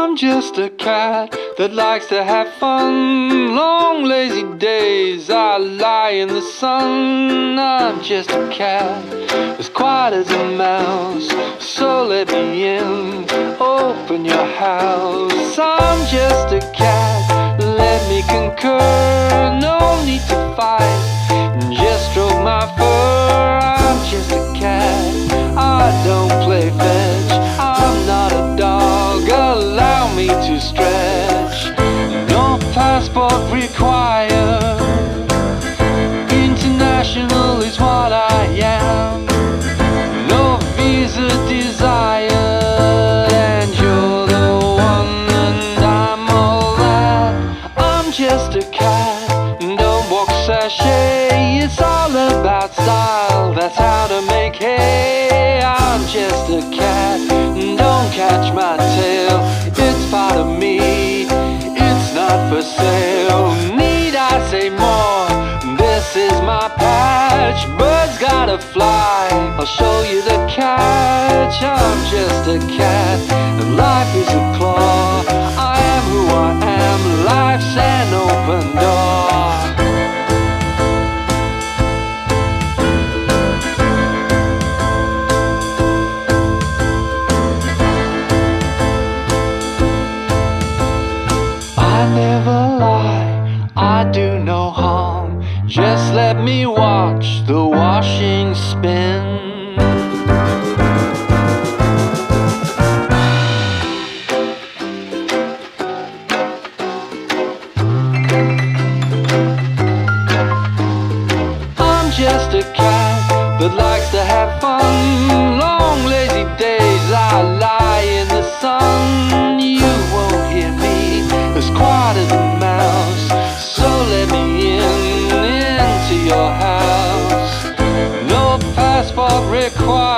I'm just a cat that likes to have fun. Long lazy days I lie in the sun. I'm just a cat as quiet as a mouse, so let me in, open your house. I'm just a cat, let me concur. No need to fight, just stroke my fur. I'm just a cat, I don't play fetch. I'm not a dog, allow me to stretch. No passport required, international is what I am. No visa desired, and you're the one and I'm all that. I'm just a cat, don't walk sashay. It's all about style, that's how to make hay. I'm just a cat, don't catch my tail. It's part of me, it's not for sale. Need I say more? This is my patch. Birds gotta fly, I'll show you the catch. I'm just a cat, and life is a claw. I am who I am, life's an open door. I never lie, I do no harm. Just let me watch the washing spin. I'm just a cat that likes to have fun. Long lazy days I lie in the sun. You won't hear me as quiet as a mouse, so let me into your house. No passport required.